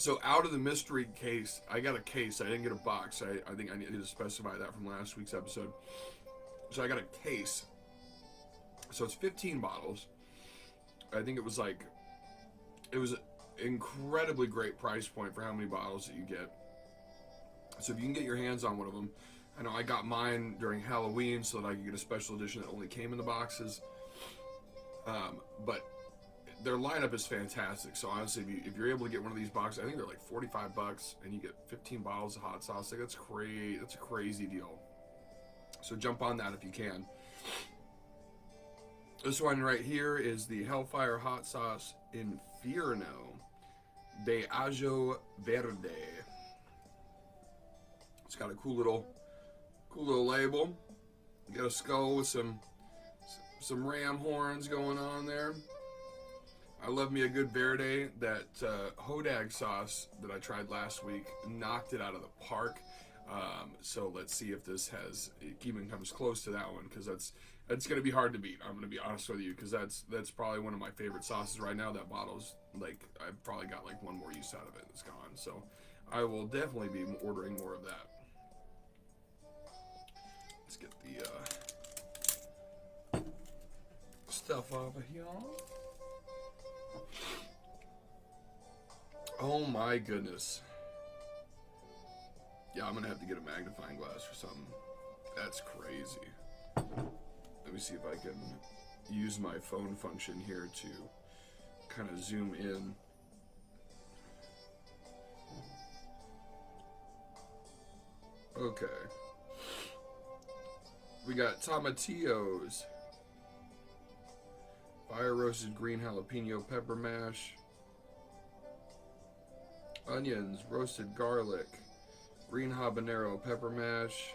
So out of the mystery case, I got a case. I didn't get a box. I think I need to specify that from last week's episode. So I got a case. So it's 15 bottles. I think it was an incredibly great price point for how many bottles that you get. So if you can get your hands on one of them, I know I got mine during Halloween so that I could get a special edition that only came in the boxes. But their lineup is fantastic. So honestly, if you're able to get one of these boxes, I think they're like $45, and you get 15 bottles of hot sauce. Like that's crazy. That's a crazy deal. So jump on that if you can. This one right here is the Hellfire Hot Sauce Infierno de Ajo Verde. It's got a cool little label. You got a skull with some ram horns going on there. I love me a good Verde. That Hodag sauce that I tried last week knocked it out of the park. So let's see if this even comes close to that one, because that's going to be hard to beat. I'm going to be honest with you, because that's probably one of my favorite sauces right now. That bottle's like, I've probably got like one more use out of it. It's gone. So I will definitely be ordering more of that. Let's get the stuff off of here. Oh my goodness. Yeah, I'm going to have to get a magnifying glass for something. That's crazy. Let me see if I can use my phone function here to kind of zoom in. Okay. We got tomatillos, fire roasted green jalapeno pepper mash, onions, roasted garlic, green habanero pepper mash,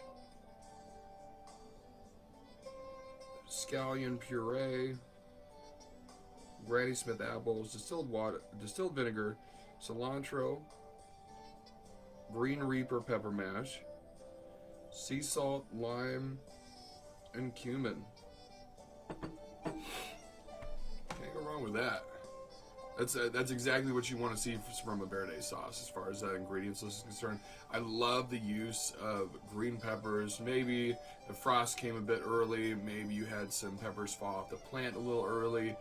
scallion puree, Granny Smith apples, distilled water, distilled vinegar, cilantro, green reaper pepper mash, sea salt, lime, and cumin. Can't go wrong with that. That's exactly what you want to see from a Verde sauce as far as that ingredients list is concerned. I love the use of green peppers. Maybe the frost came a bit early. Maybe you had some peppers fall off the plant a little early.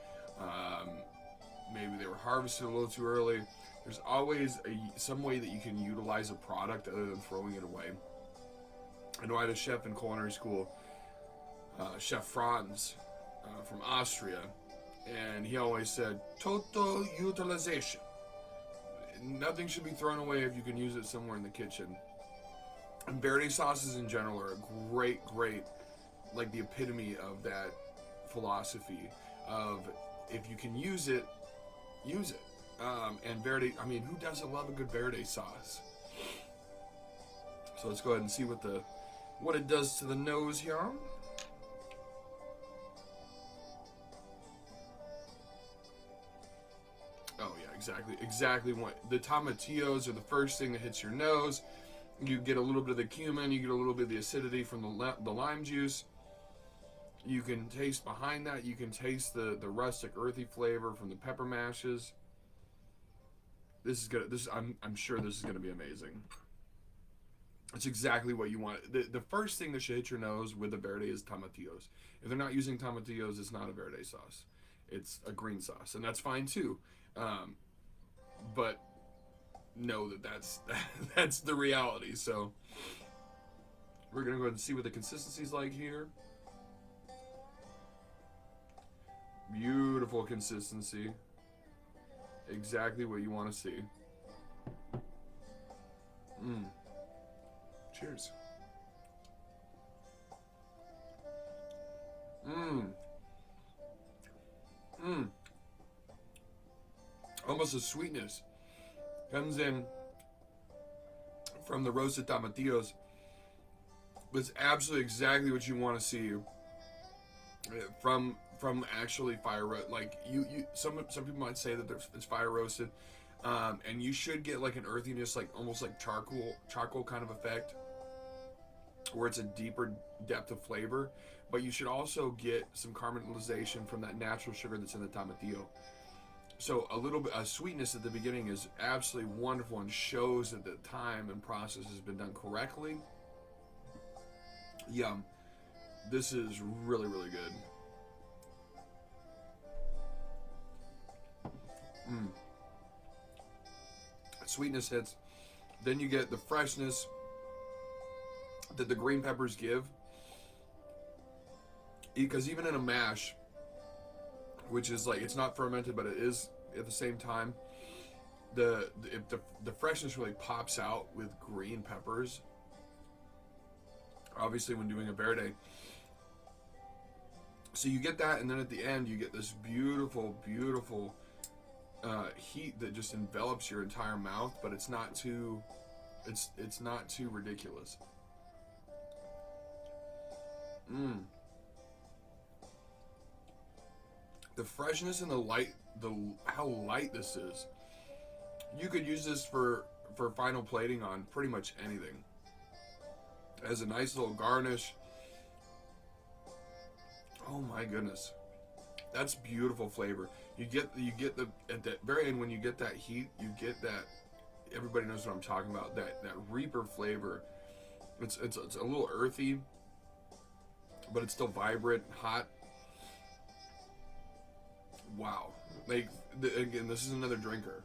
Maybe they were harvested a little too early. There's always some way that you can utilize a product other than throwing it away. I know I had a chef in culinary school, Chef Franz from Austria, and he always said, total utilization. Nothing should be thrown away if you can use it somewhere in the kitchen. And Verde sauces in general are a great, like the epitome of that philosophy of if you can use it, use it. And Verde, I mean, who doesn't love a good Verde sauce? So let's go ahead and see what it does to the nose here. Oh yeah, exactly. What the tomatillos are the first thing that hits your nose. You get a little bit of the cumin, you get a little bit of the acidity from the lime juice. You can taste behind that. You can taste the rustic, earthy flavor from the pepper mashes. This is good. I'm sure this is gonna be amazing. It's exactly what you want. The first thing that should hit your nose with the Verde is tomatillos. If they're not using tomatillos, it's not a Verde sauce. It's a green sauce, and that's fine too. But know that's the reality. So we're gonna go ahead and see what the consistency's like here. Beautiful consistency. Exactly what you want to see. Cheers. Almost a sweetness comes in from the roasted tomatillos. It's absolutely exactly what you want to see from actually fire roast. Like some people might say that it's fire roasted, and you should get like an earthiness, like almost like charcoal kind of effect, where it's a deeper depth of flavor. But you should also get some caramelization from that natural sugar that's in the tomatillo. So a little bit of sweetness at the beginning is absolutely wonderful and shows that the time and process has been done correctly. Yum. This is really, really good. Sweetness hits. Then you get the freshness that the green peppers give. Because even in a mash, which is like, it's not fermented, but it is at the same time, the freshness really pops out with green peppers. Obviously, when doing a Verde. So you get that, and then at the end, you get this beautiful, beautiful heat that just envelops your entire mouth, but it's not too, it's not too ridiculous. The freshness and the light, how light this is. You could use this for final plating on pretty much anything. As a nice little garnish. Oh my goodness, that's beautiful flavor. You get the at the very end, when you get that heat, you get that. Everybody knows what I'm talking about. That Reaper flavor. It's a little earthy, but it's still vibrant, hot. Wow. Like, again, this is another drinker.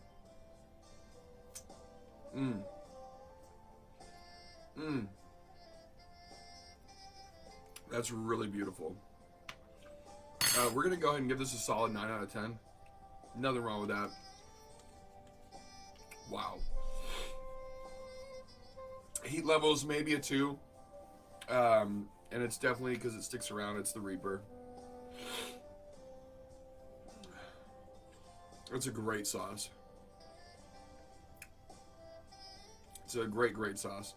That's really beautiful. We're going to go ahead and give this a solid 9 out of 10. Nothing wrong with that. Wow. Heat levels, maybe a 2. And it's definitely, because it sticks around, it's the Reaper. It's a great sauce. It's a great, great sauce.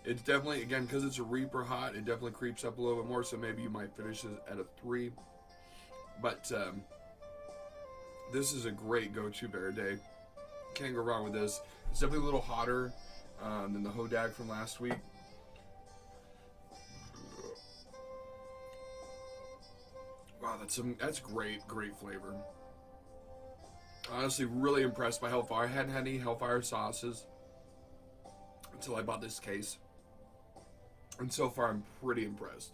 It's definitely, again, because it's a Reaper hot, it definitely creeps up a little bit more, so maybe you might finish it at a 3. But this is a great go-to Verde. Can't go wrong with this. It's definitely a little hotter than the Hodag from last week. Wow, that's great, great flavor. Honestly, really impressed by Hellfire. I hadn't had any Hellfire sauces until I bought this case. And so far, I'm pretty impressed.